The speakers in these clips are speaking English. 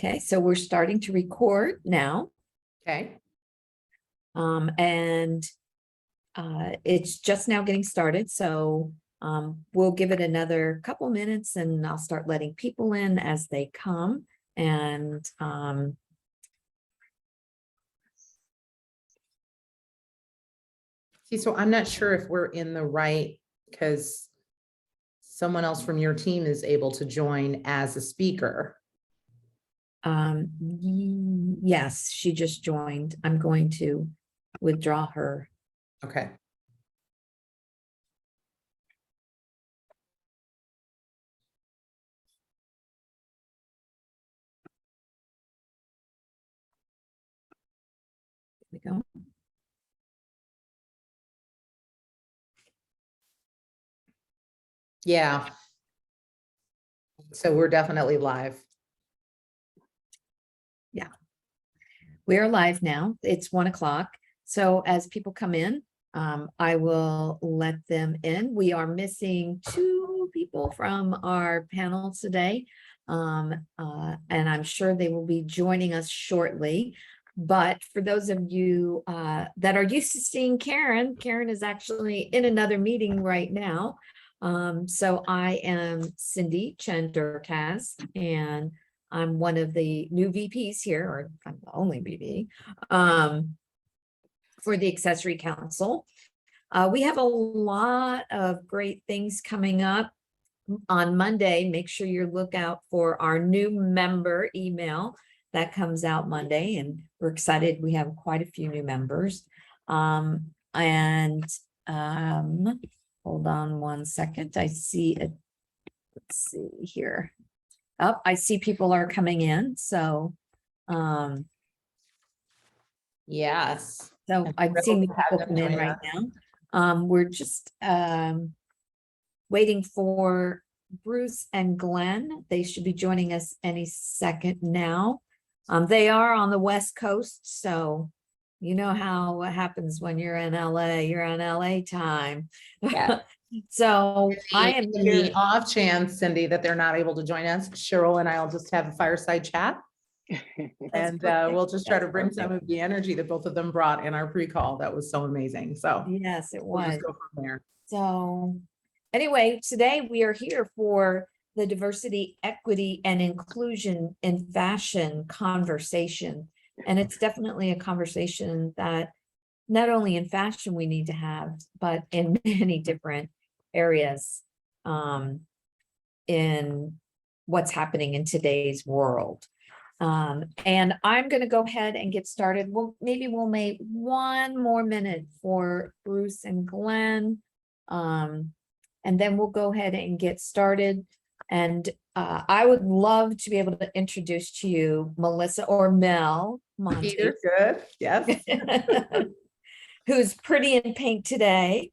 Okay, so we're starting to record now. Okay. And it's just now getting started, so we'll give it another couple minutes and I'll start letting people in as they come. And See, so I'm not sure if we're in the right, because someone else from your team is able to join as a speaker. yes, she just joined. I'm going to withdraw her. Okay. There we go. Yeah. So we're definitely live. Yeah. We are live now. It's 1 o'clock. So as people come in, I will let them in. We are missing 2 people from our panel today. And I'm sure they will be joining us shortly. But for those of you that are used to seeing Karen, Karen is actually in another meeting right now. So I am Cindy Chandurkaz, and I'm one of the new VPs here, or I'm the only VP for the Accessory Council. We have a lot of great things coming up on Monday. Make sure you look out for our new member email that comes out Monday, and we're excited. We have quite a few new members. Hold on 1 second. I see it. Let's see here. Oh, I see people are coming in. So, Yes. so I'm seeing people come in right now. We're just waiting for Bruce and Glen. They should be joining us any second now. They are on the West Coast, so you know how it happens when you're in LA. You're on LA time. Yeah. So I am in here. the off chance, Cindy, that they're not able to join us, Sherrill and I will just have a fireside chat. And we'll just try to bring some of the energy that both of them brought in our pre-call. That was so amazing. So yes, it we'll was. just go from there. So anyway, today we are here for the diversity, equity, and inclusion in fashion conversation. And it's definitely a conversation that not only in fashion we need to have, but in many different areas in what's happening in today's world. And I'm going to go ahead and get started. Maybe we'll make 1 more minute for Bruce and Glen. And then we'll go ahead and get started. And I would love to be able to introduce to you Melissa or Mel Montes. Either good. Yes. Who's pretty in pink today.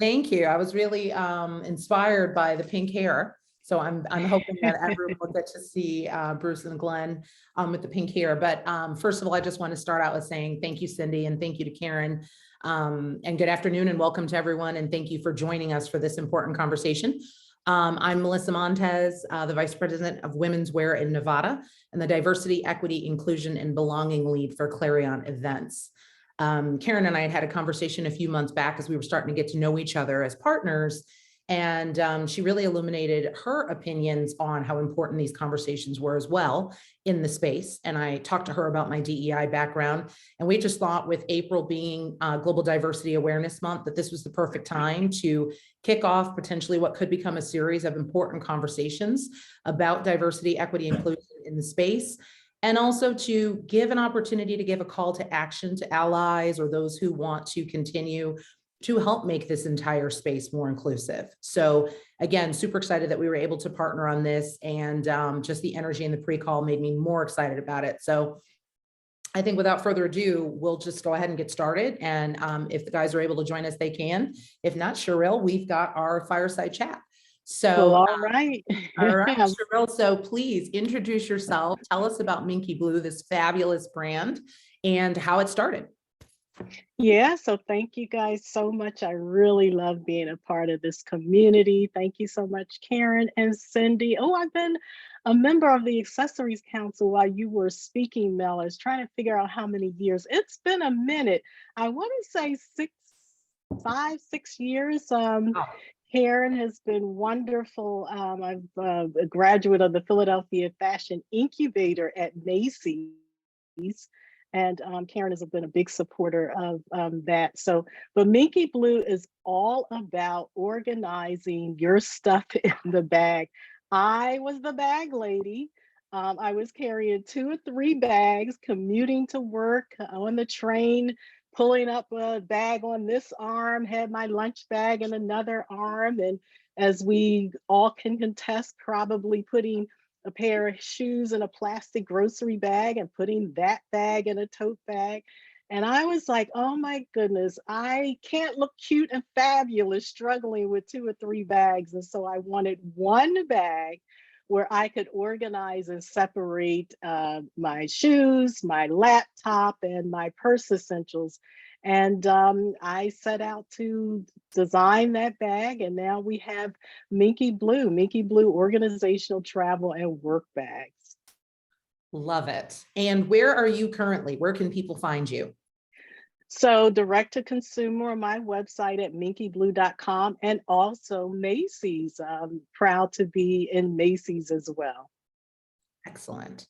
Thank you. I was really inspired by the pink hair. So I'm hoping that everyone will get to see Bruce and Glen with the pink hair. But first of all, I just want to start out with saying thank you, Cindy, and thank you to Karen. And good afternoon and welcome to everyone. And thank you for joining us for this important conversation. I'm Melissa Montes, the Vice President of Women's Wear in Nevada and the Diversity, Equity, Inclusion, and Belonging Lead for Clarion Events. Karen and I had a conversation a few months back as we were starting to get to know each other as partners. And she really illuminated her opinions on how important these conversations were as well in the space. And I talked to her about my DEI background. And we just thought with April being Global Diversity Awareness Month, that this was the perfect time to kick off potentially what could become a series of important conversations about diversity, equity, inclusion in the space. And also to give an opportunity to give a call to action to allies or those who want to continue to help make this entire space more inclusive. So again, super excited that we were able to partner on this, and just the energy in the pre-call made me more excited about it. So I think without further ado, we'll just go ahead and get started. And if the guys are able to join us, they can. If not, Sherrill, we've got our fireside chat. So all right. All right, Sherrill, so please introduce yourself. Tell us about MinkeeBlue, this fabulous brand, and how it started. Yeah, so thank you guys so much. I really love being a part of this community. Thank you so much, Karen and Cindy. Oh, I've been a member of the Accessories Council while you were speaking, Mel. I was trying to figure out how many years. It's been a minute. I want to say 6 years. Oh, Karen has been wonderful. I'm a graduate of the Philadelphia Fashion Incubator at Macy's. And Karen has been a big supporter of that. So, but MinkeeBlue is all about organizing your stuff in the bag. I was the bag lady. I was carrying 2 or 3 bags, commuting to work on the train, pulling up a bag on this arm, had my lunch bag in another arm. And as we all can contest, probably putting a pair of shoes in a plastic grocery bag and putting that bag in a tote bag. And I was like, oh my goodness, I can't look cute and fabulous struggling with 2 or 3 bags. And so I wanted one bag where I could organize and separate my shoes, my laptop, and my purse essentials. And I set out to design that bag, and now we have MinkeeBlue organizational travel and work bags. love it. And where are you currently? Where can people find you? So direct to consumer on my website at MinkeeBlue.com, and also Macy's. Proud to be in Macy's as well. Excellent.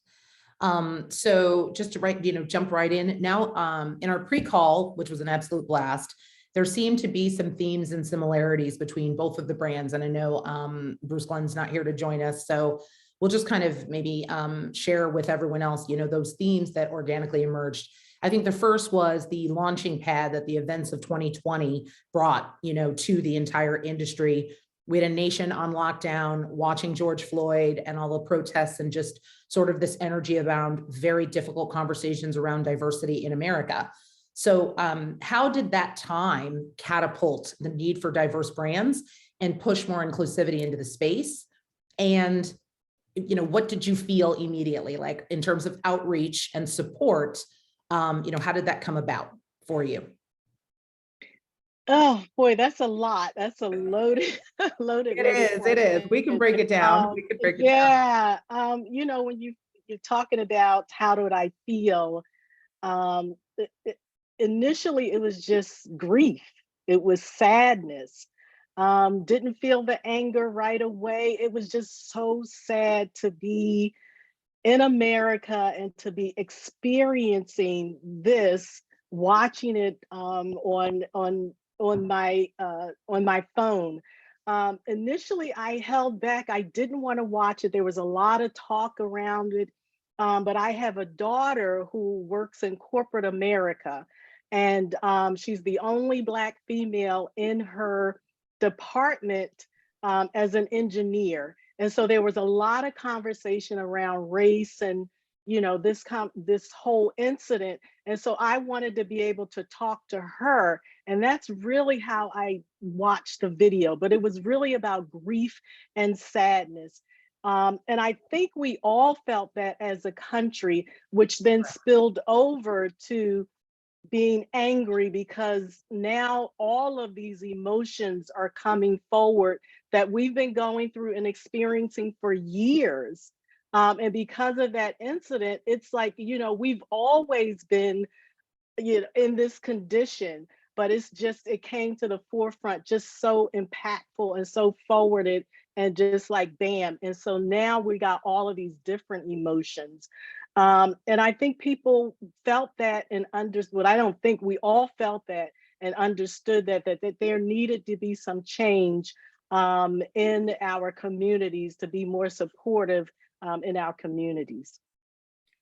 So just to jump right in now, in our pre-call, which was an absolute blast, there seemed to be some themes and similarities between both of the brands. And I know BRUCEGLEN's not here to join us, so we'll just kind of maybe share with everyone else, those themes that organically emerged. I think the first was the launching pad that the events of 2020 brought, to the entire industry. We had a nation on lockdown, watching George Floyd and all the protests, and just sort of this energy around very difficult conversations around diversity in America. So how did that time catapult the need for diverse brands and push more inclusivity into the space? And what did you feel immediately, like in terms of outreach and support? How did that come about for you? Oh boy, that's a lot. That's a loaded, loaded, It is. We can question. break it down. We can break it down. Yeah, when you're talking about how did I feel, um, initially it was just grief. It was sadness. Didn't feel the anger right away. It was just so sad to be in America and to be experiencing this, watching it on my phone. Initially, I held back. I didn't want to watch it. There was a lot of talk around it, but I have a daughter who works in corporate America, and she's the only Black female in her department as an engineer. And so there was a lot of conversation around race and this whole incident. And so I wanted to be able to talk to her. And that's really how I watched the video. But it was really about grief and sadness. And I think we all felt that as a country, which then spilled over to being angry, because now all of these emotions are coming forward that we've been going through and experiencing for years. And because of that incident, it's like, we've always been, in this condition, but it came to the forefront just so impactful and so forwarded and just like bam. And so now we got all of these different emotions. And I think people felt that and understood. I don't think we all felt that and understood that there needed to be some change in our communities to be more supportive in our communities.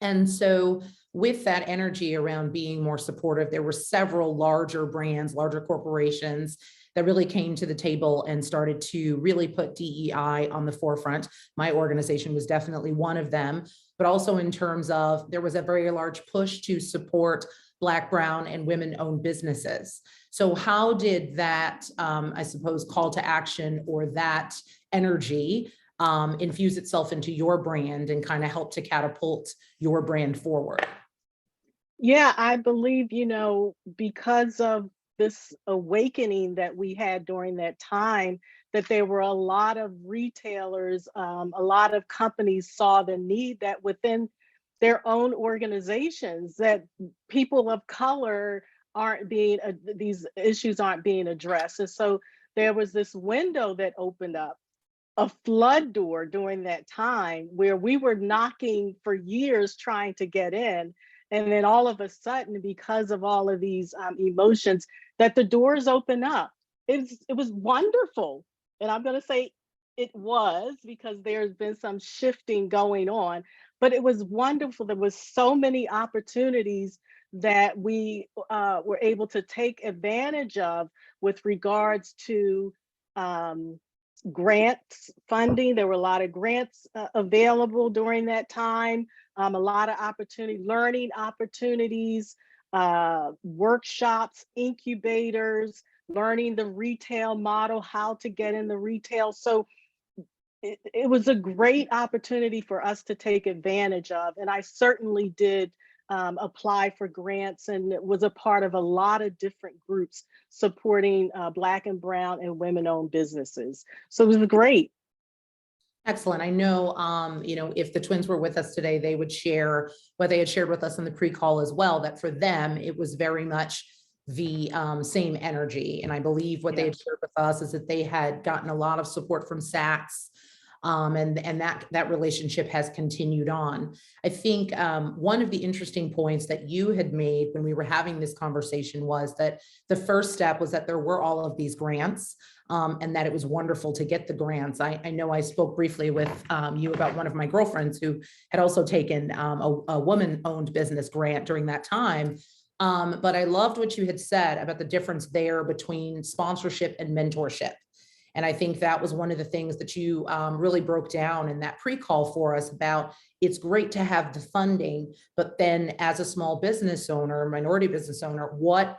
And so with that energy around being more supportive, there were several larger brands, larger corporations that really came to the table and started to really put DEI on the forefront. My organization was definitely one of them, but also in terms of there was a very large push to support Black, Brown, and women-owned businesses. So how did that, I suppose, call to action or that energy infuse itself into your brand and kind of help to catapult your brand forward? Yeah, I believe, because of this awakening that we had during that time, that there were a lot of retailers, a lot of companies saw the need that within their own organizations, that people of color aren't being, these issues aren't being addressed. And so there was this window that opened up, a flood door during that time where we were knocking for years trying to get in. And then all of a sudden, because of all of these emotions, that the doors open up. It was wonderful. And I'm going to say it was, because there's been some shifting going on, but it was wonderful. There was so many opportunities that we were able to take advantage of with regards to um, grants funding. There were a lot of grants available during that time, a lot of learning opportunities, workshops, incubators, learning the retail model, how to get in the retail. So it was a great opportunity for us to take advantage of. And I certainly did apply for grants, and it was a part of a lot of different groups supporting Black and Brown and women-owned businesses. So it was great. Excellent. I know, if the twins were with us today, they would share what they had shared with us in the pre-call as well, that for them, it was very much the same energy. And I believe what they had shared with us is that they had gotten a lot of support from Saks, and that relationship has continued on. I think one of the interesting points that you had made when we were having this conversation was that the first step was that there were all of these grants, and that it was wonderful to get the grants. I know I spoke briefly with you about one of my girlfriends who had also taken a woman-owned business grant during that time. But I loved what you had said about the difference there between sponsorship and mentorship. And I think that was one of the things that you really broke down in that pre-call for us about. It's great to have the funding, but then as a small business owner, minority business owner, what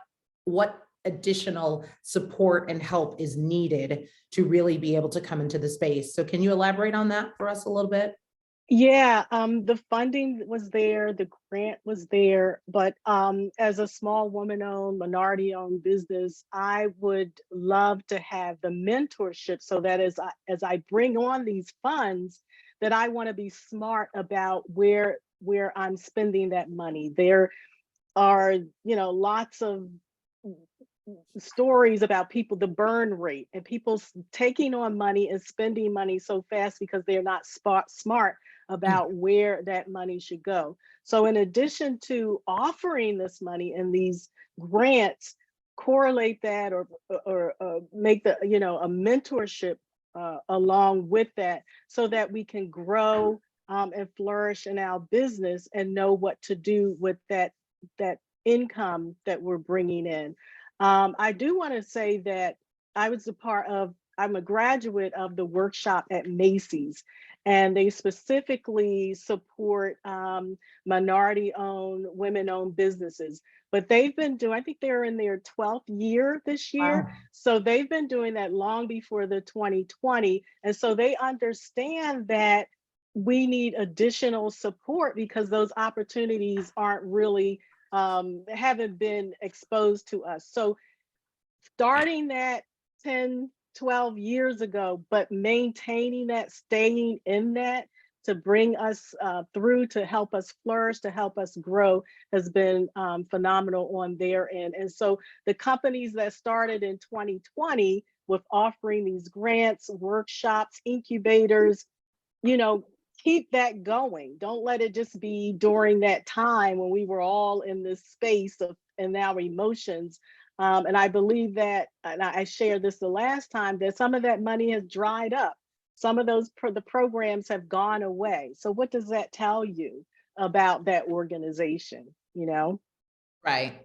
additional support and help is needed to really be able to come into the space? So can you elaborate on that for us a little bit? Yeah, the funding was there, the grant was there, but as a small woman-owned, minority-owned business, I would love to have the mentorship, so that as I bring on these funds, that I want to be smart about where I'm spending that money. There are, lots of stories about people, the burn rate, and people taking on money and spending money so fast because they're not smart about where that money should go. So in addition to offering this money and these grants, correlate that or make a mentorship along with that, so that we can grow and flourish in our business and know what to do with that income that we're bringing in. I do want to say that I'm a graduate of the workshop at Macy's, and they specifically support minority-owned, women-owned businesses. But they've been doing, I think they're in their 12th year this year. Wow. So they've been doing that long before the 2020. And so they understand that we need additional support because those opportunities aren't really haven't been exposed to us. So starting that 10, 12 years ago, but maintaining that, staying in that to bring us through, to help us flourish, to help us grow, has been phenomenal on their end. And so the companies that started in 2020 with offering these grants, workshops, incubators, keep that going. Don't let it just be during that time when we were all in this space of and our emotions. And I believe that, and I shared this the last time, that some of that money has dried up. Some of the programs have gone away. So what does that tell you about that organization, Right.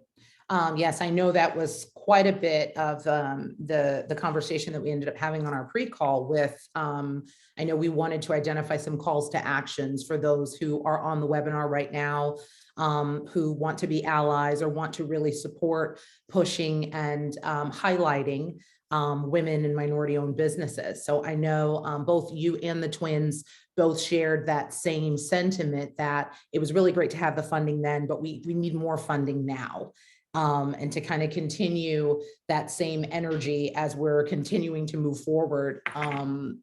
Yes, I know that was quite a bit of the conversation that we ended up having on our pre-call with, I know we wanted to identify some calls to actions for those who are on the webinar right now, who want to be allies or want to really support pushing and highlighting women and minority-owned businesses. So I know both you and the twins both shared that same sentiment, that it was really great to have the funding then, but we need more funding now. And to kind of continue that same energy as we're continuing to move forward,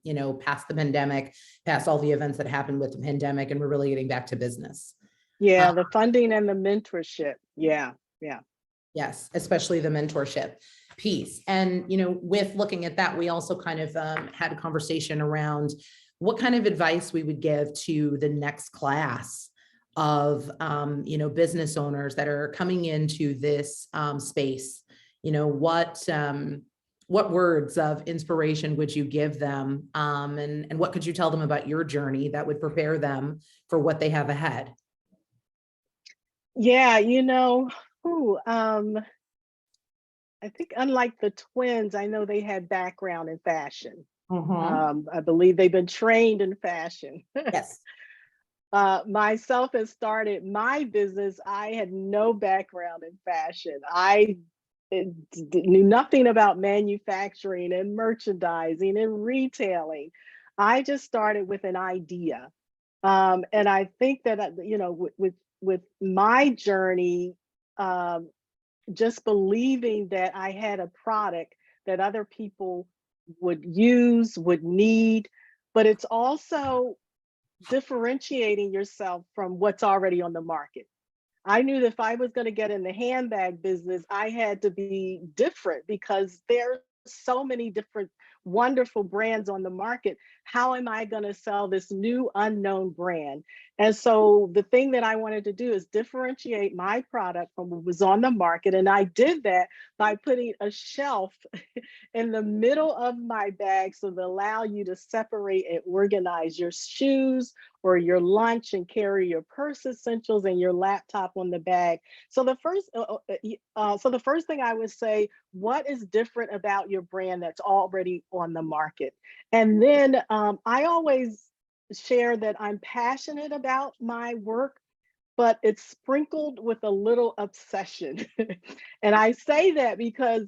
you know, past the pandemic, past all the events that happened with the pandemic, and we're really getting back to business. Yeah, the funding and the mentorship. Yeah, yeah. Yes, especially the mentorship piece. And, you know, with looking at that, we also kind of had a conversation around what kind of advice we would give to the next class of, you know, business owners that are coming into this space. You know, what words of inspiration would you give them? And what could you tell them about your journey that would prepare them for what they have ahead? Yeah, you know, I think unlike the twins, I know they had background in fashion. I believe they've been trained in fashion. Yes. Myself has started my business. I had no background in fashion. I knew nothing about manufacturing and merchandising and retailing. I just started with an idea. And I think that, you know, with my journey, just believing that I had a product that other people would use, would need, but it's also differentiating yourself from what's already on the market. I knew that if I was going to get in the handbag business, I had to be different because there's so many different wonderful brands on the market. How am I going to sell this new unknown brand? And so the thing that I wanted to do is differentiate my product from what was on the market. And I did that by putting a shelf in the middle of my bag so to allow you to separate and organize your shoes or your lunch and carry your purse essentials and your laptop on the bag. So the first thing I would say, what is different about your brand that's already on the market? And then I always share that I'm passionate about my work, but it's sprinkled with a little obsession. And I say that because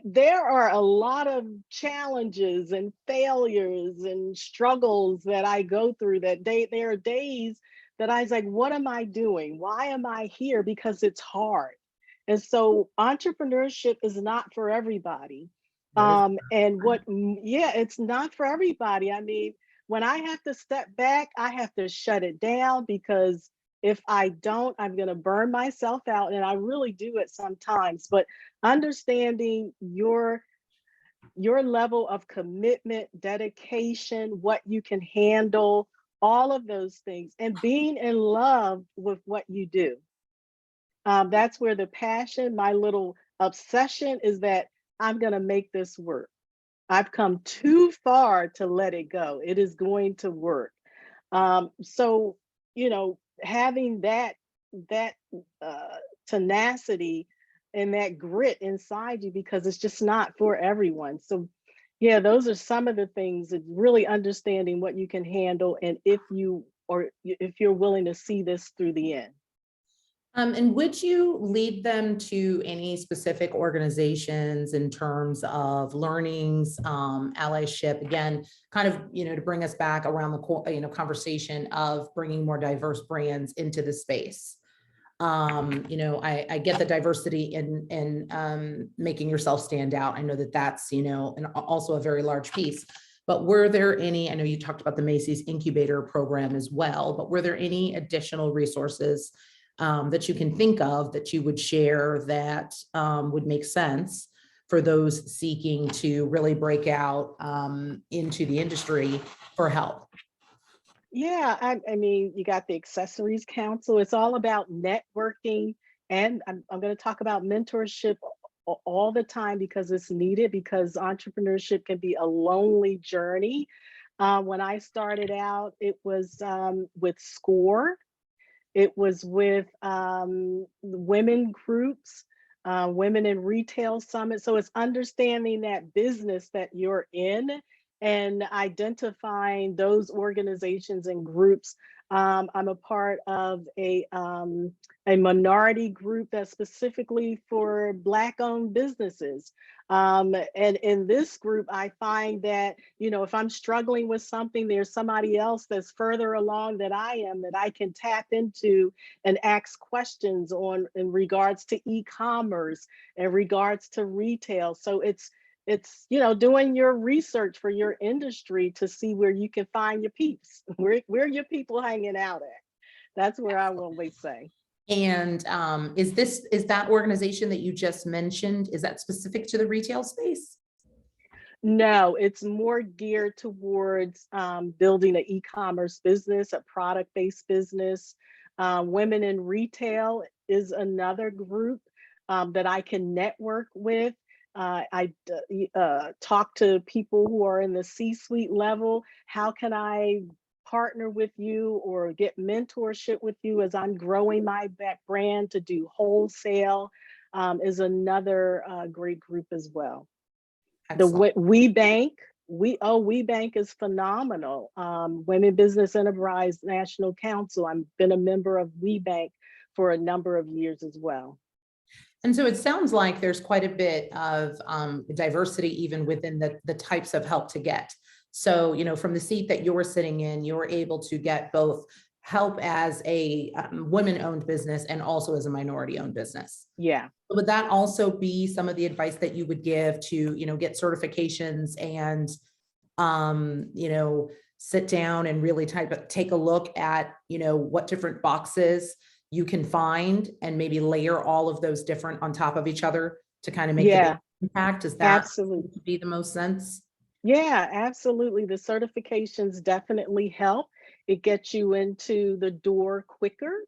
there are a lot of challenges and failures and struggles that I go through there are days that I was like, what am I doing? Why am I here? Because it's hard. And so entrepreneurship is not for everybody. It's not for everybody. I mean, when I have to step back, I have to shut it down because if I don't, I'm going to burn myself out. And I really do it sometimes. But understanding your level of commitment, dedication, what you can handle, all of those things, and being in love with what you do. That's where the passion, my little obsession is that I'm going to make this work. I've come too far to let it go. It is going to work. So, you know, having that tenacity and that grit inside you, because it's just not for everyone. So yeah, those are some of the things, that really understanding what you can handle and if you're willing to see this through the end. And would you lead them to any specific organizations in terms of learnings, allyship? Again, kind of, you know, to bring us back around the conversation of bringing more diverse brands into the space. You know, I get the diversity in making yourself stand out. I know that that's, you know, and also a very large piece. But were there any, I know you talked about the Macy's incubator program as well, but were there any additional resources that you can think of that you would share that would make sense for those seeking to really break out into the industry for help? Yeah, I mean, you got the Accessories Council. It's all about networking. And I'm going to talk about mentorship all the time because it's needed, because entrepreneurship can be a lonely journey. When I started out, it was with SCORE. It was with women groups, Women in Retail Summit. So it's understanding that business that you're in and identifying those organizations and groups I'm a part of a minority group that's specifically for Black-owned businesses. And in this group, I find that, you know, if I'm struggling with something, there's somebody else that's further along than I am that I can tap into and ask questions on in regards to e-commerce, in regards to retail. So it's, you know, doing your research for your industry to see where you can find your peeps, where your people hanging out at. That's where I will always say. And is that organization that you just mentioned, is that specific to the retail space? No, it's more geared towards building an e-commerce business, a product-based business. Women in Retail is another group that I can network with. I talk to people who are in the C-suite level. How can I partner with you or get mentorship with you as I'm growing my brand to do wholesale? Is another great group as well. Excellent. The We Bank, We Bank is phenomenal. Women Business Enterprise National Council. I've been a member of We Bank for a number of years as well. And so it sounds like there's quite a bit of diversity even within the types of help to get. So, you know, from the seat that you're sitting in, you're able to get both help as a women-owned business and also as a minority-owned business. Yeah. Would that also be some of the advice that you would give to, you know, get certifications and, you know, sit down and really take a look at, you know, what different boxes you can find and maybe layer all of those different on top of each other to kind of make the big impact? Does that Absolutely be the most sense? Yeah, absolutely. The certifications definitely help. It gets you into the door quicker.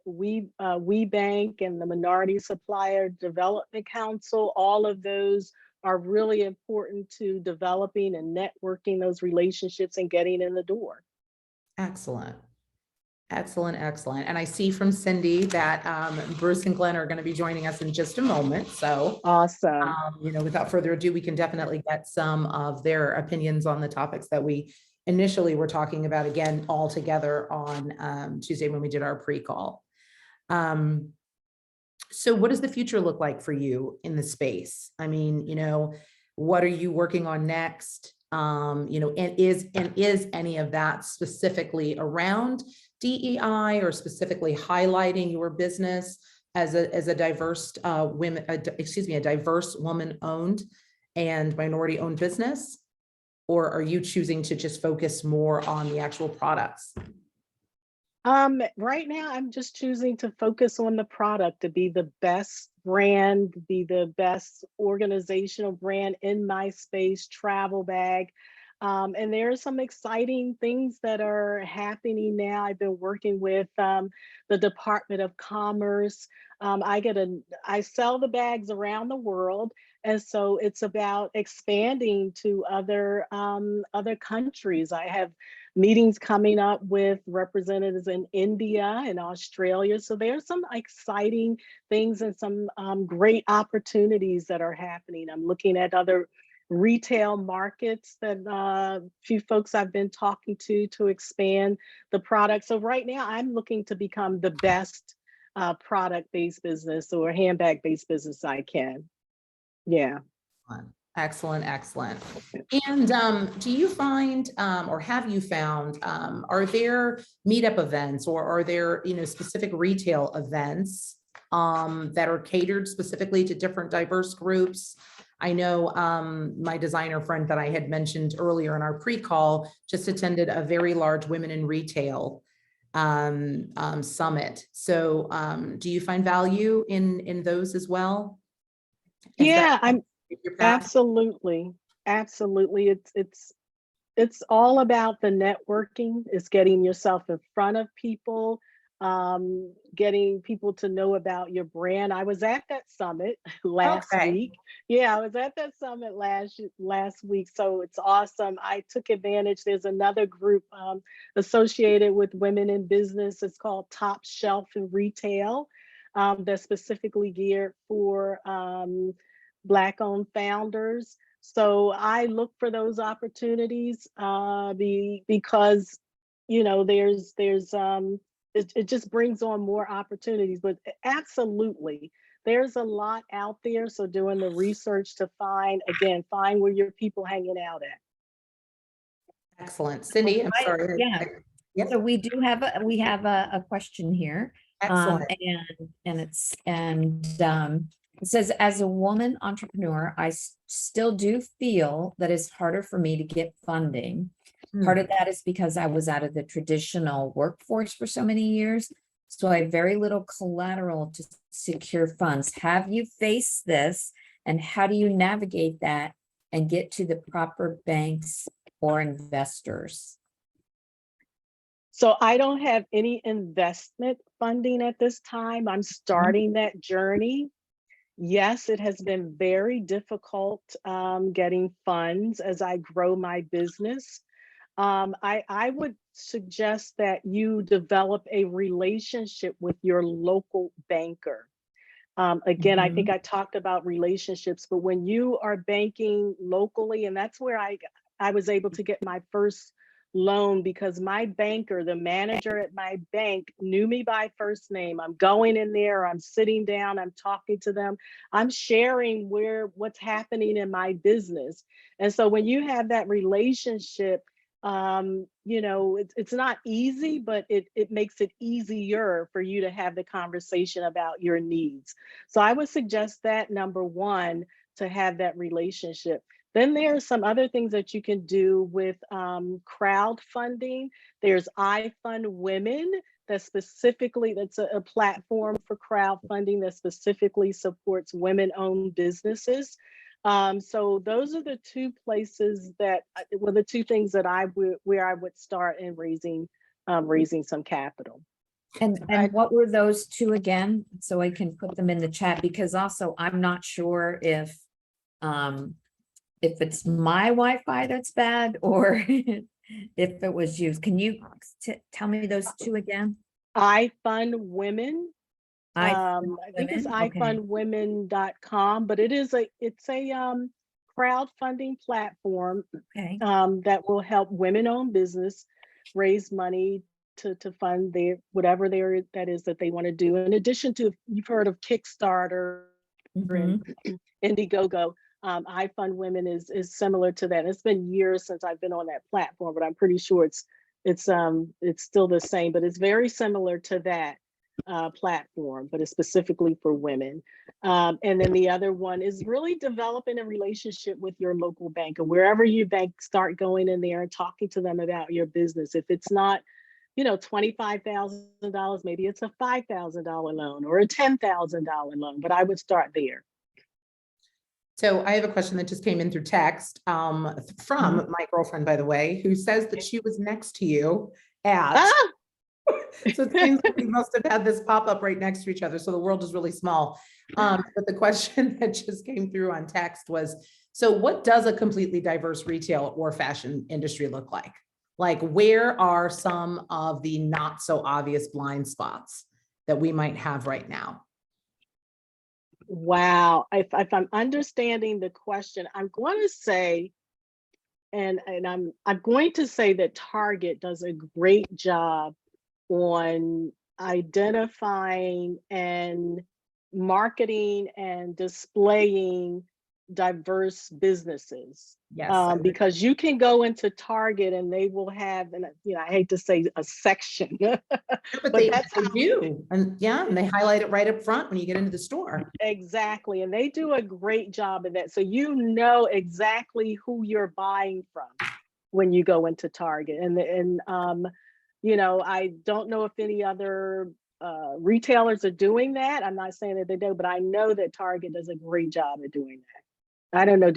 We Bank and the Minority Supplier Development Council, all of those are really important to developing and networking those relationships and getting in the door. Excellent. Excellent, excellent. And I see from Cindy that Bruce and Glenn are going to be joining us in just a moment. So Awesome. you know, without further ado, we can definitely get some of their opinions on the topics that we initially were talking about again, all together on Tuesday when we did our pre-call. So what does the future look like for you in the space? I mean, you know, what are you working on next? You know, and is any of that specifically around DEI or specifically highlighting your business as a diverse a diverse woman-owned and minority-owned business? Or are you choosing to just focus more on the actual products? Right now, I'm just choosing to focus on the product, to be the best brand, be the best organizational brand in my space, travel bag. And there are some exciting things that are happening now. I've been working with the Department of Commerce. I sell the bags around the world. And so it's about expanding to other countries. I have meetings coming up with representatives in India and Australia. So there's some exciting things and some great opportunities that are happening. I'm looking at other retail markets that a few folks I've been talking to expand the product. So right now I'm looking to become the best product-based business or handbag-based business I can. Yeah. Excellent, excellent. And do you find, or have you found, are there meetup events or are there, you know, specific retail events that are catered specifically to different diverse groups? I know my designer friend that I had mentioned earlier in our pre-call just attended a very large Women in Retail summit. So do you find value in those as well? Yeah, I'm absolutely. It's all about the networking. It's getting yourself in front of people, getting people to know about your brand. I was at that summit last week. Yeah, I was at that summit last week. So it's awesome. I took advantage. There's another group associated with women in business. It's called Top Shelf in Retail. That's specifically geared for Black-owned founders. So I look for those opportunities because, you know, it just brings on more opportunities, but absolutely, there's a lot out there. So doing the research to find where your people hanging out at. Excellent. Cindy, I'm sorry. Yeah. Yep. So we do have a question here. Excellent. It says, as a woman entrepreneur, I still do feel that it's harder for me to get funding. Part of that is because I was out of the traditional workforce for so many years. So I have very little collateral to secure funds. Have you faced this, and how do you navigate that and get to the proper banks or investors? So I don't have any investment funding at this time. I'm starting that journey. Yes, it has been very difficult getting funds as I grow my business. I would suggest that you develop a relationship with your local banker. Again, I think I talked about relationships, but when you are banking locally, and that's where I was able to get my first loan, because my banker, the manager at my bank, knew me by first name. I'm going in there, I'm sitting down, I'm talking to them, I'm sharing what's happening in my business. And so when you have that relationship, you know, it's not easy, but it makes it easier for you to have the conversation about your needs. So I would suggest that, number one, to have that relationship. Then there are some other things that you can do with crowdfunding. There's I Fund Women, that's a platform for crowdfunding that specifically supports women-owned businesses. So those are the two places the two things that I would start in raising some capital. And what were those two again? So I can put them in the chat, because also I'm not sure if it's my Wi-Fi that's bad, or if it was used. Can you tell me those two again? I Fund Women. I think it's Okay. ifundwomen.com, but it's a crowdfunding platform that will help women-owned business raise money to fund whatever that is that they want to do. In addition to, you've heard of Kickstarter and Indiegogo. I Fund Women is similar to that. It's been years since I've been on that platform, but I'm pretty sure it's still the same, but it's very similar to that platform, but it's specifically for women. And then the other one is really developing a relationship with your local bank, or wherever you bank, start going in there and talking to them about your business. If it's not, you know, $25,000, maybe it's a $5,000 loan or a $10,000 loan, but I would start there. So I have a question that just came in through text from my girlfriend, by the way, who says that she was next to you at. So it seems like we must have had this pop up right next to each other. So the world is really small. But the question that just came through on text was, so what does a completely diverse retail or fashion industry look like? Like, where are some of the not so obvious blind spots that we might have right now? Wow, if I'm understanding the question, I'm going to say, and I'm going to say that Target does a great job on identifying and marketing and displaying diverse businesses. Yes, because you can go into Target and they will have, and you know, I hate to say a section, but they do, and they highlight it right up front when you get into the store. Exactly, and they do a great job of that. So you know exactly who you're buying from when you go into Target, and you know, I don't know if any other retailers are doing that. I'm not saying that they do, but I know that Target does a great job at doing that. I don't know.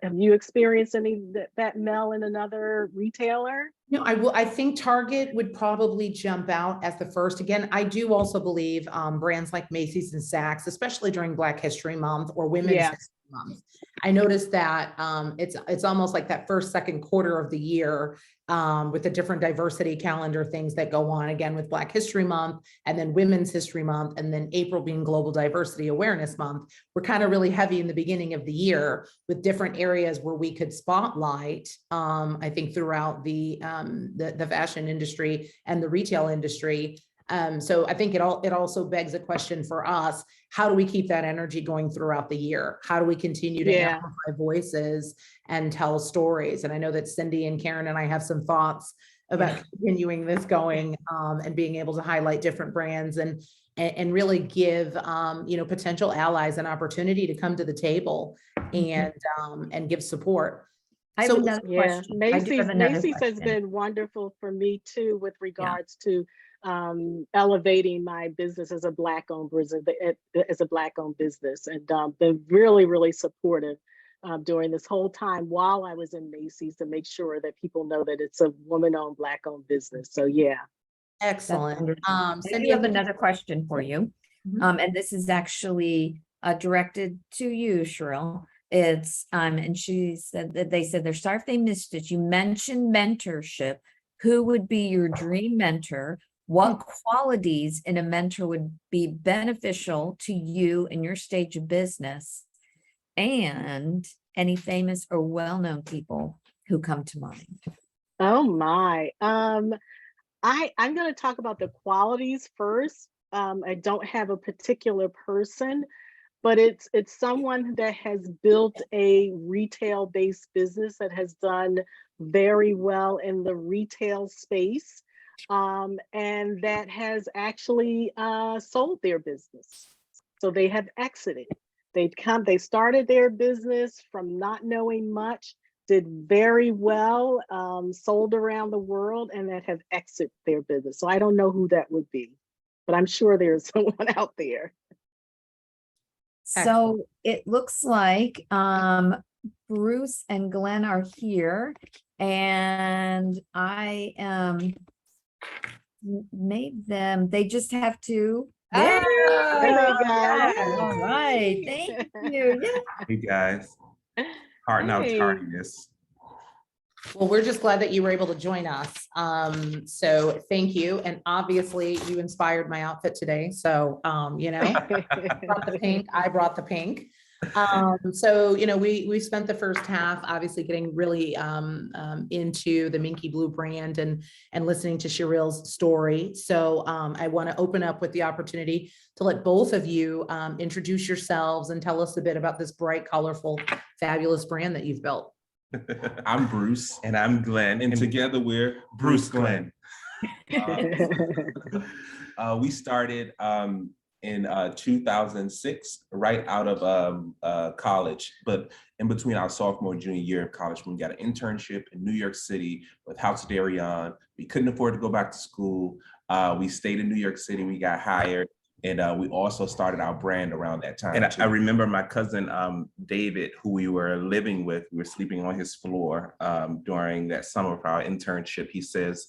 Have you experienced any that Mel in another retailer? No, I think Target would probably jump out as the first. Again, I do also believe brands like Macy's and Saks, especially during Black History Month or Women's History month. I noticed that it's almost like that first, second quarter of the year with the different diversity calendar things that go on, again with Black History Month and then Women's History Month, and then April being Global Diversity Awareness Month. We're kind of really heavy in the beginning of the year with different areas where we could spotlight, I think throughout the fashion industry and the retail industry. So I think it also begs a question for us. How do we keep that energy going throughout the year? How do we continue to amplify voices and tell stories? And I know that Cindy and Karen and I have some thoughts about continuing this going and being able to highlight different brands and really give potential allies an opportunity to come to the table and give support. I have another question. Macy's has been wonderful for me too, with regards to elevating my business as a Black-owned business, and been really, really supportive during this whole time while I was in Macy's to make sure that people know that it's a woman-owned, Black-owned business. So yeah. Excellent. Cindy, I have another question for you. And this is actually directed to you, Sherrill. It's and she said that they said they're sorry if they missed it. You mentioned mentorship. Who would be your dream mentor? What qualities in a mentor would be beneficial to you in your stage of business? And any famous or well-known people who come to mind? Oh my. I'm going to talk about the qualities first. I don't have a particular person, but it's someone that has built a retail-based business that has done very well in the retail space, and that has actually sold their business. So they have exited. They started their business from not knowing much, did very well, sold around the world, and that have exited their business. So I don't know who that would be, but I'm sure there's someone out there. So it looks like Bruce and Glen are here, and I made them. They just have to. There they go. All right, thank you. Hey guys, heart out tardiness. Well, we're just glad that you were able to join us. So thank you. And obviously you inspired my outfit today. So, I brought the pink, I brought the pink. So, we spent the first half obviously getting really into the MinkeeBlue brand and listening to Sherrill's story. So I want to open up with the opportunity to let both of you introduce yourselves and tell us a bit about this bright, colorful, fabulous brand that you've built. I'm Bruce. And I'm Glen. And together we're BRUCEGLEN. We started in 2006, right out of college. But in between our sophomore and junior year of college, we got an internship in New York City with House Clarion. We couldn't afford to go back to school. We stayed in New York City. We got hired. And we also started our brand around that time. And I remember my cousin, David, who we were living with, we were sleeping on his floor during that summer for our internship. He says,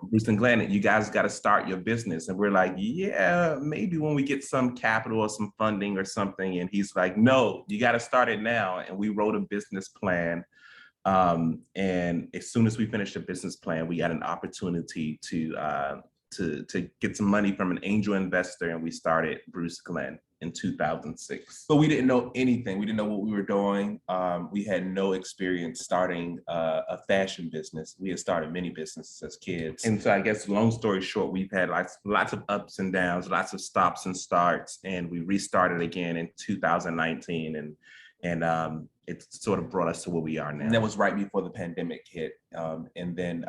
Bruce and Glen, you guys got to start your business. And we're like, yeah, maybe when we get some capital or some funding or something. And he's like, no, you got to start it now. And we wrote a business plan. And as soon as we finished the business plan, we got an opportunity to get some money from an angel investor, and we started BRUCEGLEN in 2006. But we didn't know anything. We didn't know what we were doing. We had no experience starting a fashion business. We had started many businesses as kids. And so I guess long story short, we've had lots of ups and downs, lots of stops and starts, and we restarted again in 2019. And it sort of brought us to where we are now. And that was right before the pandemic hit. And then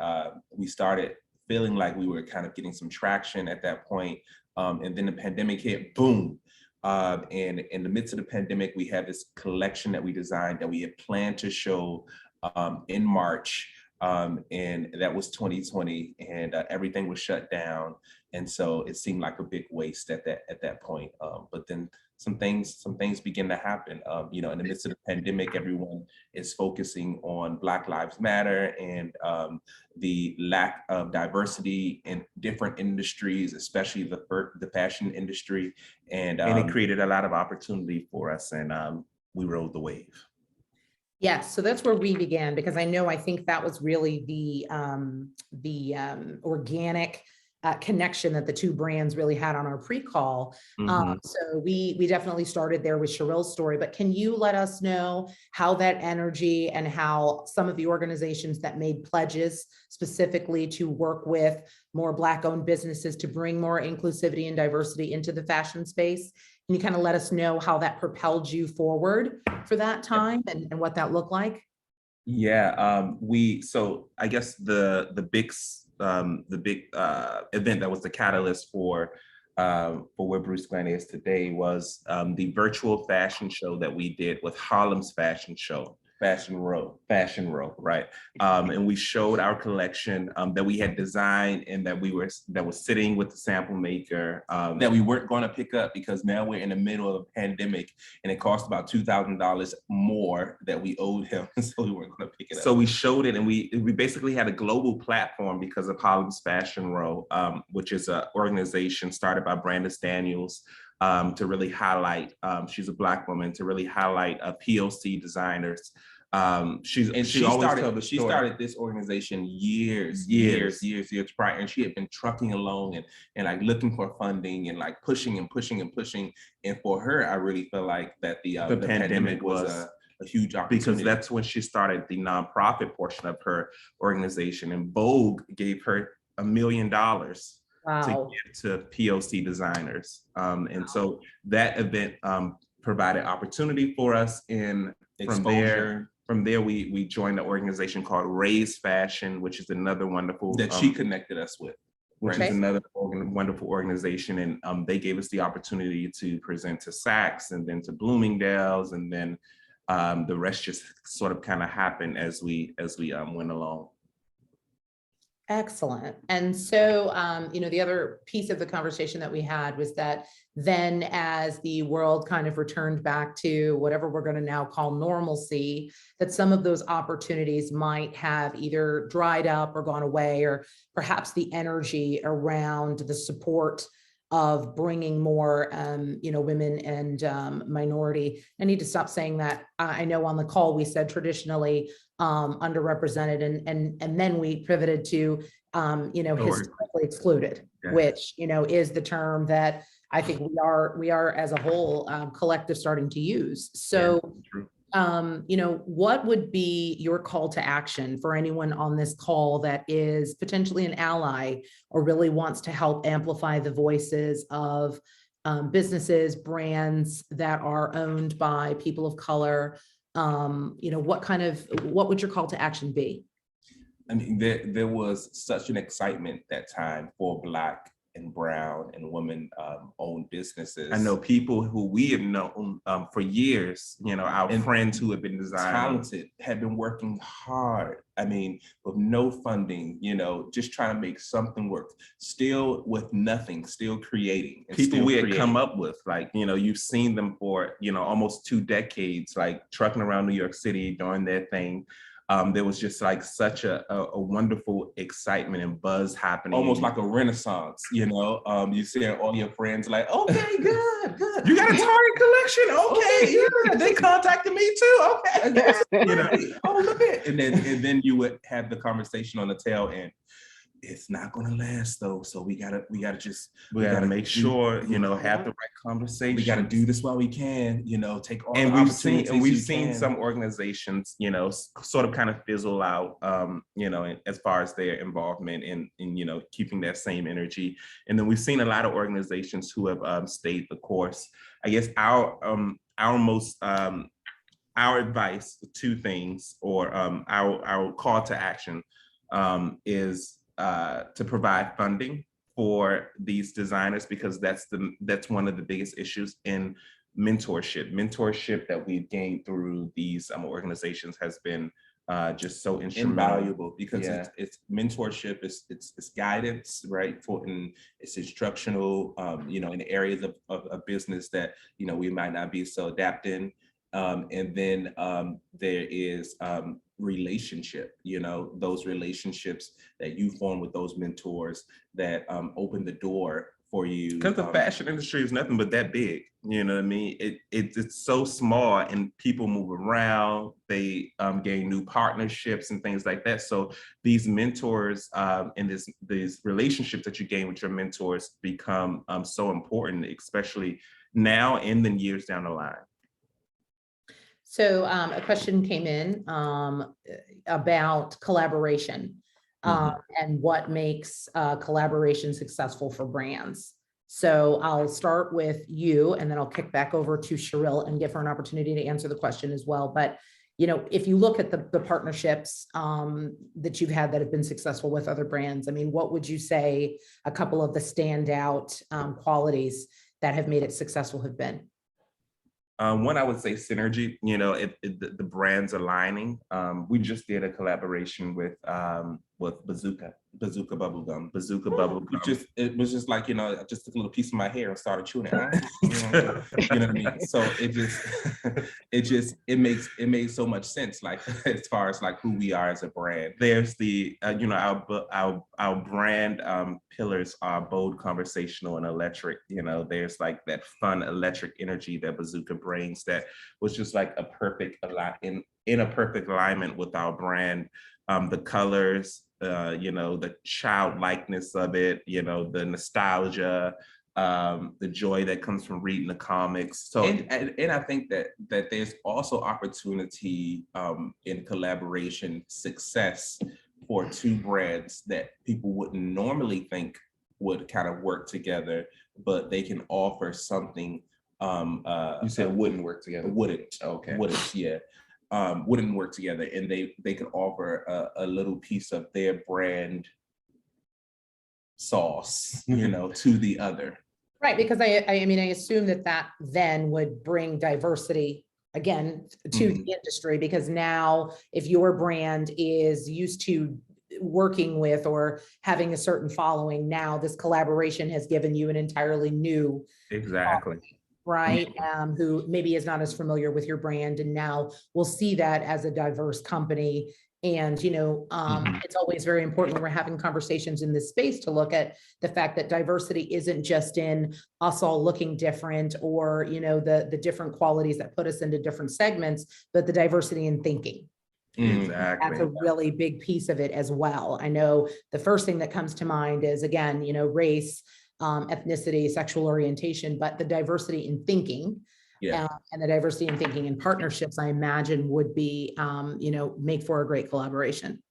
we started feeling like we were kind of getting some traction at that point. And then the pandemic hit, boom. And in the midst of the pandemic, we had this collection that we designed that we had planned to show in March. And that was 2020, and everything was shut down. And so it seemed like a big waste at that point. But then some things begin to happen. In the midst of the pandemic, everyone is focusing on Black Lives Matter and the lack of diversity in different industries, especially the fashion industry. And it created a lot of opportunity for us. And we rode the wave. Yes, so that's where we began, because I think that was really the organic connection that the two brands really had on our pre-call. So we definitely started there with Sherrill's story, but can you let us know how that energy and how some of the organizations that made pledges specifically to work with more Black-owned businesses to bring more inclusivity and diversity into the fashion space? Can you kind of let us know how that propelled you forward for that time and what that looked like? Yeah, so I guess the big event that was the catalyst for where BRUCEGLEN is today was the virtual fashion show that we did with Harlem's Fashion Row, right? And we showed our collection that we had designed and that was sitting with the sample maker that we weren't going to pick up because now we're in the middle of a pandemic and it cost about $2,000 more that we owed him, so we weren't going to pick it up. So we showed it, and we basically had a global platform because of Harlem's Fashion Row, which is an organization started by Brandis Daniels. To really highlight, she's a Black woman, to really highlight POC designers. She started this organization years prior, and she had been trucking along and like looking for funding and like pushing. And for her, I really feel like that the pandemic was a huge opportunity, because that's when she started the nonprofit portion of her organization, and Vogue gave her $1 million. Wow. To give to POC designers. And so that event provided opportunity for us, and from there we joined an organization called Raise Fashion, which is another wonderful that she connected us with, which is another wonderful organization. And they gave us the opportunity to present to Saks and then to Bloomingdale's, and then the rest just sort of kind of happened as we went along. Excellent. And so, the other piece of the conversation that we had was that then as the world kind of returned back to whatever we're going to now call normalcy, that some of those opportunities might have either dried up or gone away, or perhaps the energy around the support of bringing more, women and minority. I need to stop saying that. I know on the call we said traditionally underrepresented, and then we pivoted to, historically excluded, which, is the term that I think we are as a whole collective starting to use. So, what would be your call to action for anyone on this call that is potentially an ally or really wants to help amplify the voices of businesses, brands that are owned by people of color? What would your call to action be? I mean, there was such an excitement that time for Black and brown and women owned businesses. I know people who we have known for years, our friends who have been talented, have been working hard. I mean, with no funding, just trying to make something work, still with nothing, still creating. And people we had come up with, like, you've seen them for, almost 2 decades, like trucking around New York City, doing their thing. There was just like such a wonderful excitement and buzz happening. Almost like a renaissance, you see all your friends like, okay, good. You got a Target collection? Okay, yeah, they contacted me too. Okay, oh, look at it. And then you would have the conversation on the tail end. It's not going to last though, so we gotta make sure have the right conversation. We gotta do this while we can, take all. And we've seen some organizations, sort of kind of fizzle out, as far as their involvement in keeping that same energy. And then we've seen a lot of organizations who have stayed the course. I guess our advice, 2 things, or our call to action is to provide funding for these designers, because that's one of the biggest issues in mentorship that we've gained through these organizations has been just so invaluable, because it's mentorship, it's guidance, right? It's instructional, in areas of business that we might not be so adept in. And then there is relationship, those relationships that you form with those mentors that open the door for you. Because the fashion industry is nothing but that big. You know what I mean? It's so small, and people move around. They gain new partnerships and things like that. So these mentors and these relationships that you gain with your mentors become so important, especially now and then years down the line. So a question came in about collaboration and what makes collaboration successful for brands. So I'll start with you, and then I'll kick back over to Sherrill and give her an opportunity to answer the question as well. But, you know, if you look at the partnerships that you've had that have been successful with other brands, I mean, what would you say a couple of the standout qualities that have made it successful have been? One, I would say synergy, you know, the brands aligning. We just did a collaboration with Bazooka Bubblegum. It was just like, you know, I just took a little piece of my hair and started chewing it. You know what I mean? So it makes so much sense, like as far as like who we are as a brand. There's the, you know, our brand pillars are bold, conversational, and electric. You know, there's like that fun electric energy that Bazooka brings that was just like a perfect in a perfect alignment with our brand. The colors, you know, the childlikeness of it, you know, the nostalgia, the joy that comes from reading the comics. So, and I think that there's also opportunity in collaboration success for two brands that people wouldn't normally think would kind of work together, but they can offer something. You said wouldn't work together. Wouldn't. Okay. Wouldn't. Yeah. Wouldn't work together, and they could offer a little piece of their brand sauce, you know, to the other. Right, because I mean, I assume that then would bring diversity again to the industry, because now if your brand is used to working with or having a certain following, now this collaboration has given you an entirely new right? Who maybe is not as familiar with your brand, and now we'll see that as a diverse company. And, you know, it's always very important when we're having conversations in this space to look at the fact that diversity isn't just in us all looking different, or, you know, the different qualities that put us into different segments, but the diversity in thinking. Exactly. That's a really big piece of it as well. I know the first thing that comes to mind is, again, you know, race, ethnicity, sexual orientation, but the diversity in thinking, and the diversity in thinking and partnerships, I imagine would be, you know, make for a great collaboration.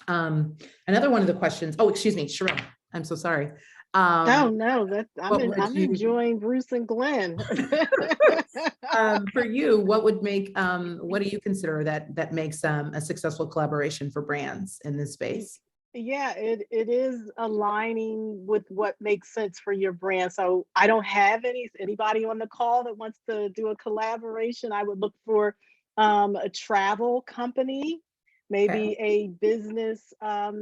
Another one of the questions, oh, excuse me, Sherrill, I'm so sorry. Oh no, I'm enjoying Bruce and Glen. For you, what would make, what do you consider that makes a successful collaboration for brands in this space? Yeah, it is aligning with what makes sense for your brand. So I don't have anybody on the call that wants to do a collaboration. I would look for a travel company, maybe a business, a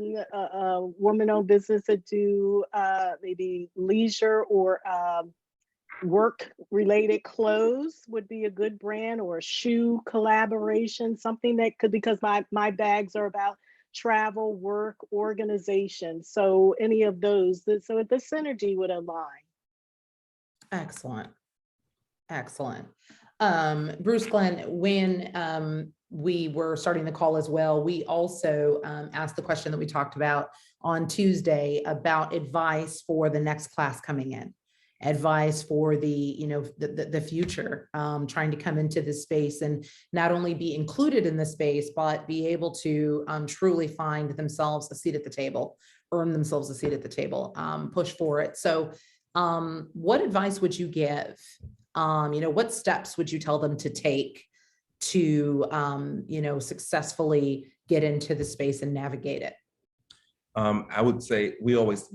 woman-owned business that do maybe leisure or work-related clothes would be a good brand, or a shoe collaboration, something that could, because my bags are about travel, work, organization. So any of those, so the synergy would align. Excellent. Excellent. BRUCEGLEN, when we were starting the call as well, we also asked the question that we talked about on Tuesday about advice for the next class coming in. Advice for the, you know, the future, trying to come into this space and not only be included in the space, but be able to truly find themselves a seat at the table, earn themselves a seat at the table, push for it. So what advice would you give? You know, what steps would you tell them to take to, you know, successfully get into the space and navigate it? I would say we always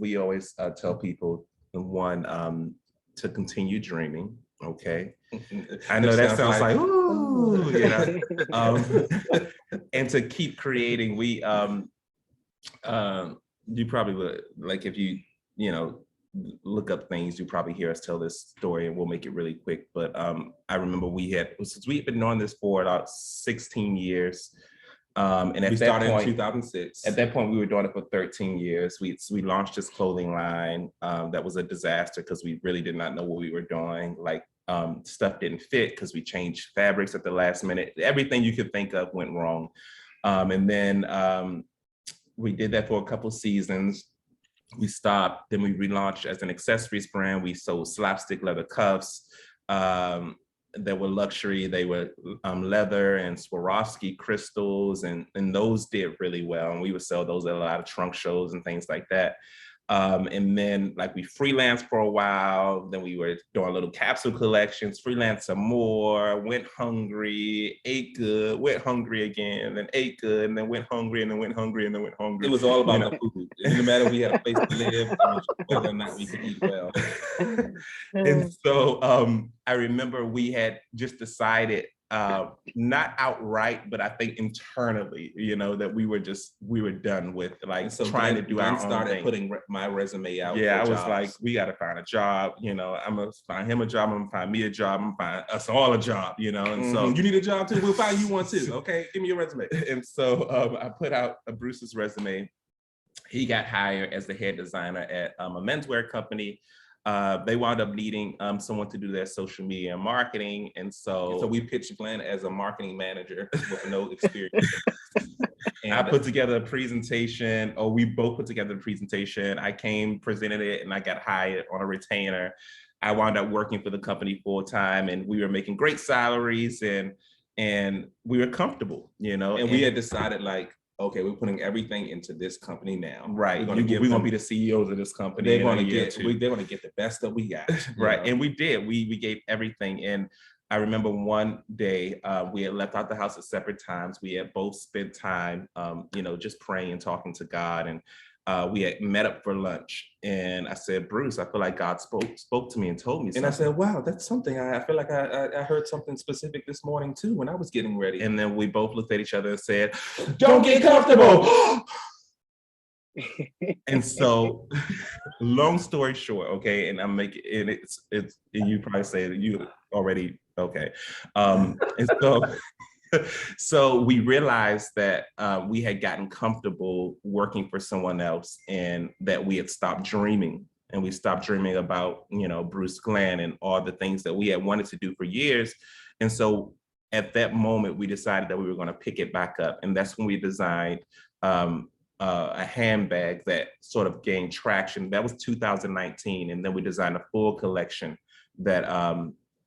tell people, one, to continue dreaming. Okay, I know that sounds like ooh, you know, and to keep creating. We you probably would, like, if you know, look up things, you probably hear us tell this story, and we'll make it really quick. But I remember since we've been on this for about 16 years. And We at that started in point, 2006. at that point, we were doing it for 13 years. We launched this clothing line that was a disaster because we really did not know what we were doing. Like stuff didn't fit because we changed fabrics at the last minute. Everything you could think of went wrong. And then we did that for a couple seasons. We stopped, then we relaunched as an accessories brand. We sold slapstick leather cuffs. That were luxury. They were leather and Swarovski crystals, and those did really well. And we would sell those at a lot of trunk shows and things like that. And then like we freelanced for a while, then we were doing little capsule collections, freelanced some more, went hungry, ate good, went hungry again, then ate good, and then went hungry, and then went hungry, and then went hungry. It was all about the food. It didn't matter if we had a place to live, it was whether or not we could eat well. And so I remember we had just decided, not outright, but I think internally, you know, that we were done with like So trying to do our own started thing. putting my resume out. Yeah, I for was jobs. like, we got to find a job. You know, I'm gonna find him a job. I'm gonna find me a job. I'm gonna find us all a job. You know, and so you need a job too. We'll find you one too. Okay, give me your resume. and so I put out Bruce's resume. He got hired as the head designer at a menswear company. They wound up needing someone to do their social media and marketing. And so we pitched Glen as a marketing manager with no experience. I put together a presentation, or we both put together a presentation. I came, presented it, and I got hired on a retainer. I wound up working for the company full time, and we were making great salaries, and we were comfortable, you know. And we had decided like, okay, we're putting everything into this company now. Right. We're gonna be the CEOs of this company. They're gonna get the best that we got. Right. know? And we did. We gave everything. And I remember one day we had left out the house at separate times. We had both spent time, you know, just praying and talking to God. And we had met up for lunch. And I said, Bruce, I feel like God spoke to me and told me something. And I said, wow, that's something. I feel like I heard something specific this morning too when I was getting ready. And then we both looked at each other and said, Don't get comfortable. And so, long story short, okay, and I'm making it's and you probably say that you already okay, and so we realized that we had gotten comfortable working for someone else, and that we had stopped dreaming, and we stopped dreaming about, you know, BRUCEGLEN and all the things that we had wanted to do for years. And so at that moment, we decided that we were going to pick it back up, and that's when we designed a handbag that sort of gained traction. That was 2019, and then we designed a full collection that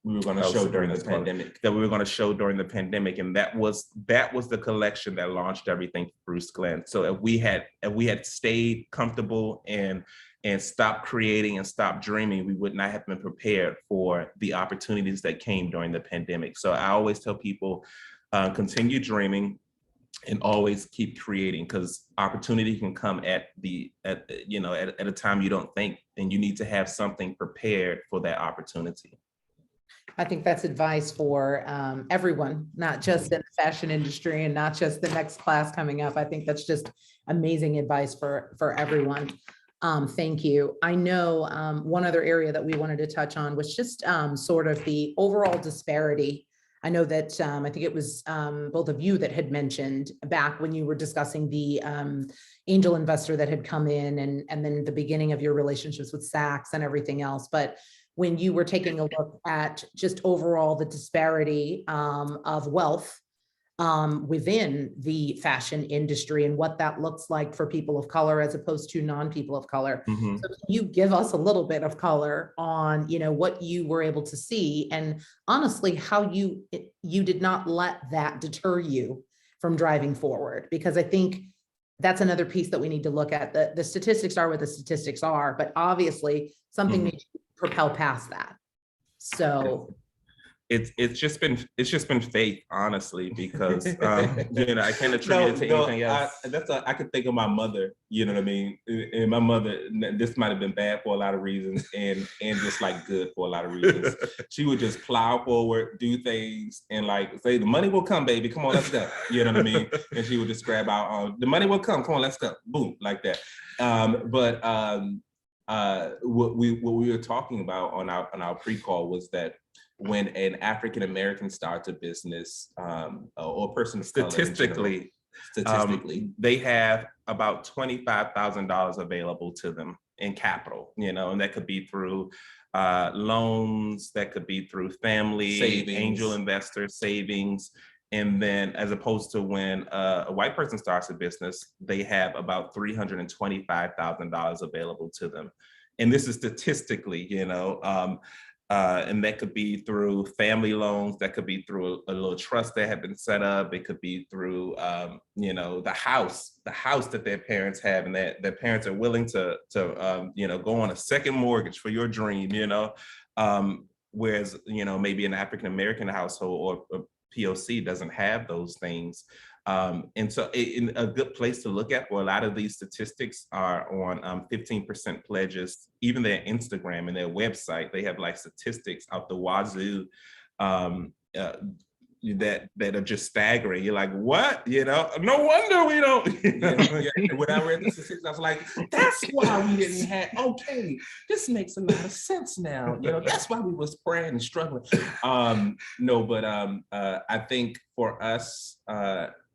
we were going to show during the pandemic. That we were going to show during the pandemic, and that was the collection that launched everything for BRUCEGLEN. So if we had stayed comfortable and stopped creating and stopped dreaming, we would not have been prepared for the opportunities that came during the pandemic. So I always tell people, continue dreaming and always keep creating, because opportunity can come at a time you don't think, and you need to have something prepared for that opportunity. I think that's advice for everyone, not just in the fashion industry and not just the next class coming up. I think that's just amazing advice for everyone. Thank you. I know one other area that we wanted to touch on was just sort of the overall disparity. I know that I think it was both of you that had mentioned back when you were discussing the angel investor that had come in, and then the beginning of your relationships with Saks and everything else. But when you were taking a look at just overall the disparity of wealth within the fashion industry and what that looks like for people of color as opposed to non-people of color. Mm-hmm. So can you give us a little bit of color on, you know, what you were able to see, and honestly, how you did not let that deter you from driving forward? Because I think that's another piece that we need to look at. The statistics are what the statistics are, but obviously something needs to propel past that. So it's just been faith, honestly, because you know, I can't attribute it to anything else. I could think of my mother, you know what I mean? And my mother, this might have been bad for a lot of reasons and just like good for a lot of reasons. She would just plow forward, do things, and like say, the money will come, baby, come on, let's go. You know what I mean? And she would just grab out, the money will come on, let's go, boom, like that. What we were talking about on our pre-call was that when an African American starts a business, or a person of color Statistically, statistically, they have about $25,000 available to them in capital, you know, and that could be through loans, that could be through family, Savings. angel investors, savings. And then as opposed to when a white person starts a business, they have about $325,000 available to them. And this is statistically, you know, and that could be through family loans, that could be through a little trust that have been set up. It could be through, you know, the house that their parents have, and that their parents are willing to you know, go on a second mortgage for your dream, you know. Whereas, you know, maybe an African-American household or POC doesn't have those things. And so in a good place to look at for a lot of these statistics are on 15% pledges, even their Instagram and their website, they have like statistics out the wazoo that are just staggering. You're like, what? You know, no wonder we don't. When I read the statistics, I was like, that's why we didn't have, okay, this makes a lot of sense now. You know, that's why we was praying and struggling. No, but I think for us,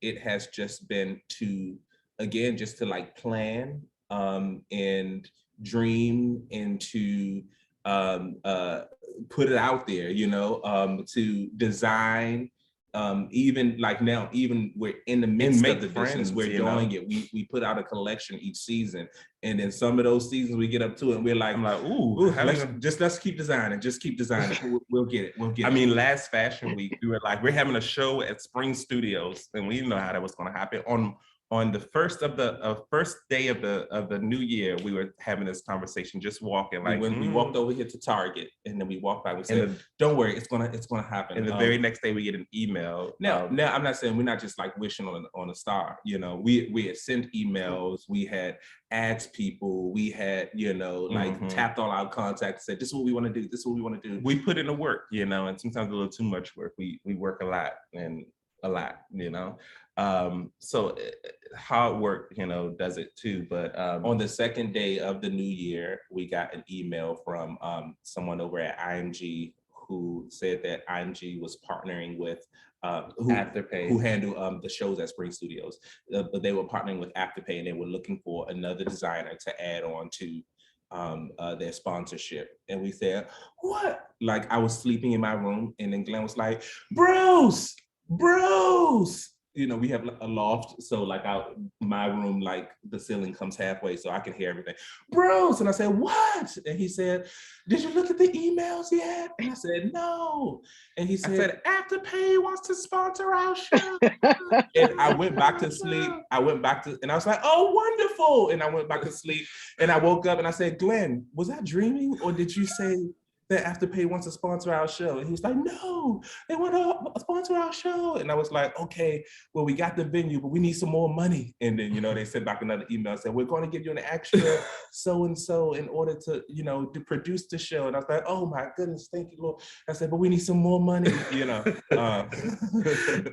it has just been to, again, just to like plan and dream and to put it out there, you know, to design. Even like now, even we're in the midst of the business, we're doing it. We put out a collection each season, and then some of those seasons we get up to it and we're like, I'm like, ooh, let's keep designing, just keep designing. We'll get it. We'll get it. I mean, last Fashion Week, we were like, we're having a show at Spring Studios, and we didn't know how that was going to happen. On the first day of the new year, we were having this conversation, just walking. Like when we walked over here to Target, and then we walked by. We said, "Don't worry, it's gonna happen." And the very next day, we get an email. Now, I'm not saying we're not just like wishing on a star. You know, we had sent emails, we had asked people, we had, you know, like tapped all our contacts, said, "This is what we want to do. This is what we want to do." We put in the work, you know, and sometimes a little too much work. We work a lot, you know. So hard work, you know, does it too. But on the second day of the new year, we got an email from someone over at IMG who said that IMG was partnering with Afterpay, who handle the shows at Spring Studios, but they were partnering with Afterpay, and they were looking for another designer to add on to their sponsorship. And we said, what? Like, I was sleeping in my room, and then Glenn was like, Bruce. You know, we have a loft, so like my room, like the ceiling comes halfway, so I can hear everything. Bruce, and I said, what? And he said, did you look at the emails yet? And I said, no. And he said, Afterpay wants to sponsor our show. And I went back to sleep. And I was like, oh, wonderful. And I went back to sleep, and I woke up and I said, Glenn, was I dreaming, or did you say that Afterpay wants to sponsor our show? And he was like, no, they want to sponsor our show. And I was like, okay, well, we got the venue, but we need some more money. And then, you know, they sent back another email, said, we're going to give you an extra so-and-so in order to, you know, to produce the show. And I was like, oh my goodness, thank you, Lord. I said, but we need some more money, you know.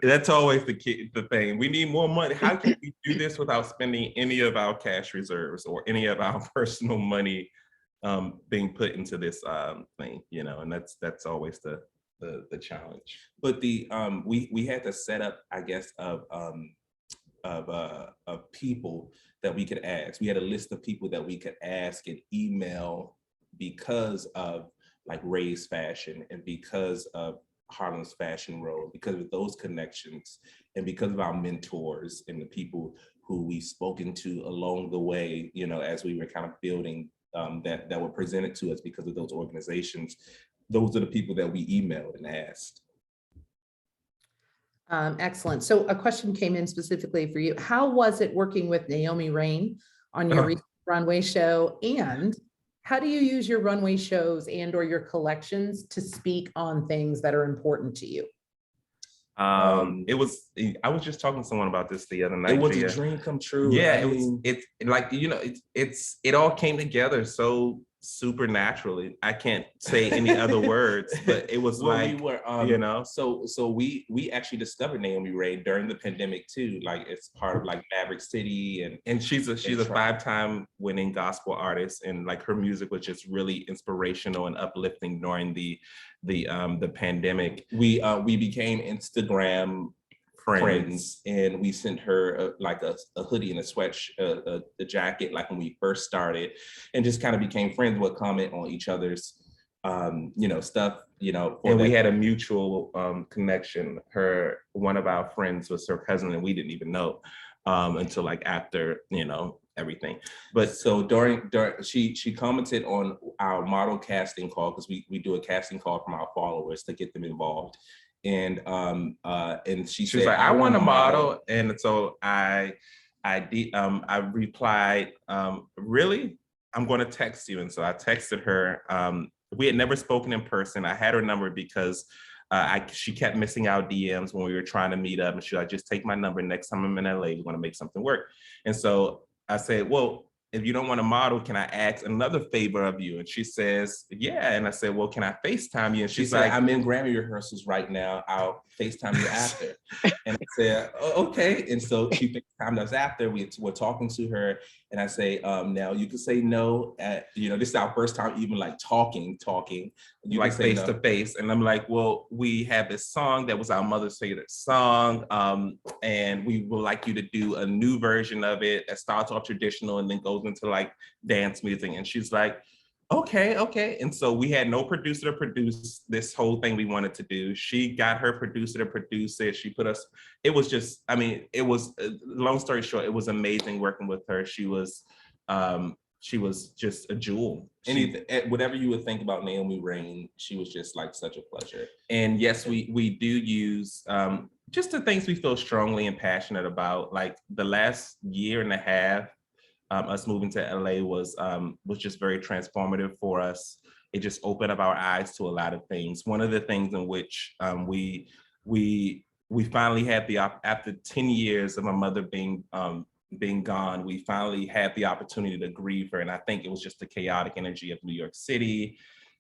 That's always the thing. We need more money. How can we do this without spending any of our cash reserves or any of our personal money being put into this thing, you know? And that's always the challenge. But we had to set up, I guess, of people that we could ask. We had a list of people that we could ask and email because of like Ray's Fashion, and because of Harlem's Fashion Road, because of those connections, and because of our mentors and the people who we've spoken to along the way, you know, as we were kind of building that were presented to us because of those organizations. Those are the people that we emailed and asked. Excellent. So a question came in specifically for you. How was it working with Naomi Raine on your recent runway show? And how do you use your runway shows and or your collections to speak on things that are important to you? I was just talking to someone about this the other night. It was a dream come true. Yeah, it's like, you know, it all came together so supernaturally. I can't say any other words, but it was like, we were, you know, so we actually discovered Naomi Raine during the pandemic too. Like, it's part of like Maverick City, and she's a 5-time winning gospel artist, and like her music was just really inspirational and uplifting during the pandemic. We became Instagram friends, and we sent her like a hoodie and a jacket, like when we first started, and just kind of became friends. Would comment on each other's stuff, and we had a mutual connection. One of our friends was her cousin, and we didn't even know until like after everything. But so during she commented on our model casting call, because we do a casting call from our followers to get them involved. And she said, like, I want a model. And so I replied, really? I'm going to text you. And so I texted her. We had never spoken in person. I had her number because she kept missing our DMs when we were trying to meet up. And she was like, just take my number. Next time I'm in LA, we want to make something work. And so I said, well, if you don't want to model, can I ask another favor of you? And she says, yeah. And I said, well, can I FaceTime you? And she's like, I'm in Grammy rehearsals right now. I'll FaceTime you after. And I said, oh, okay. And so she FaceTimed us after. We're talking to her. And I say, now you can say no. This is our first time even like talking. You like face to face. And I'm like, well, we have this song that was our mother's favorite song. And we would like you to do a new version of it that starts off traditional and then goes into like dance music. And she's like, okay. And so we had no producer to produce this whole thing we wanted to do. She got her producer to produce it. She put us, it was just, long story short, it was amazing working with her. She was just a jewel. Whatever you would think about Naomi Rain, she was just like such a pleasure. And yes, we do use just the things we feel strongly and passionate about. Like the last year and a half, us moving to LA was just very transformative for us. It just opened up our eyes to a lot of things. One of the things in which we finally had after 10 years of my mother being gone, we finally had the opportunity to grieve her. And I think it was just the chaotic energy of New York City,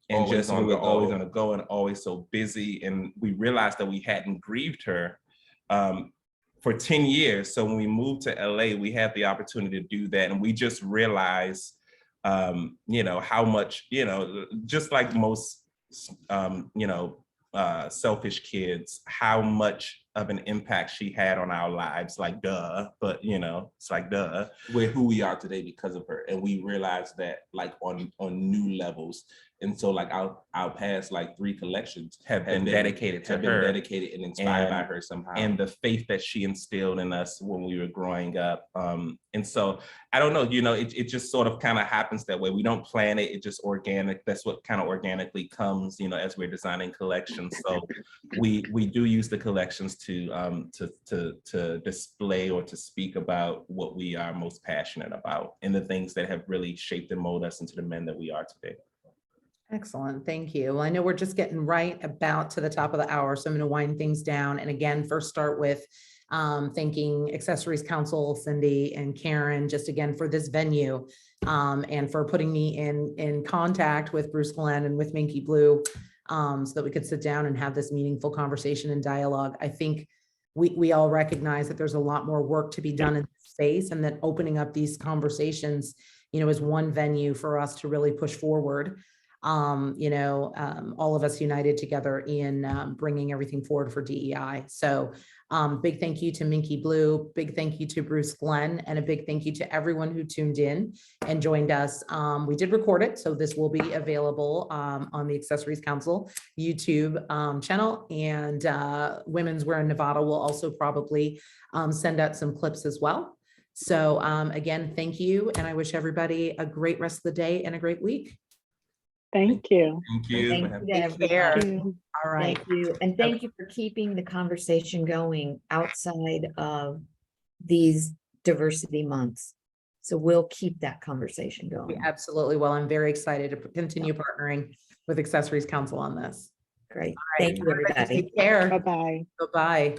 and we were always on the go and always so busy. And we realized that we hadn't grieved her for 10 years. So when we moved to LA, we had the opportunity to do that. And we just realized, how much, just like most, selfish kids, how much of an impact she had on our lives, like duh, but it's like duh, we're who we are today because of her. And we realized that like on new levels. And so like our past like 3 collections have been dedicated to her, dedicated and inspired by her somehow. And the faith that she instilled in us when we were growing up. And so I don't know, it just sort of kind of happens that way. We don't plan it, it's just organic. That's what kind of organically comes, as we're designing collections. So we do use the collections to display or to speak about what we are most passionate about and the things that have really shaped and molded us into the men that we are today. Excellent. Thank you. Well, I know we're just getting right about to the top of the hour, so I'm going to wind things down. And again, first start with thanking Accessories Council, Cindy and Karen, just again for this venue and for putting me in contact with BRUCEGLEN and with MinkeeBlue so that we could sit down and have this meaningful conversation and dialogue. I think we all recognize that there's a lot more work to be done in this space, and that opening up these conversations, is one venue for us to really push forward. All of us united together in bringing everything forward for DEI. So big thank you to MinkeeBlue, big thank you to BRUCEGLEN, and a big thank you to everyone who tuned in and joined us. We did record it, so this will be available on the Accessories Council YouTube channel, and Women's Wear in Nevada will also probably send out some clips as well. So again, thank you, and I wish everybody a great rest of the day and a great week. Thank you. Thank you. Thank you to Take care. everybody. All right. Thank you. And thank you for keeping the conversation going outside of these diversity months. So we'll keep that conversation We going. absolutely will. I'm very excited to continue partnering with Accessories Council on this. Great. All right, Thank you, everybody. Take care. Bye-bye. Bye-bye.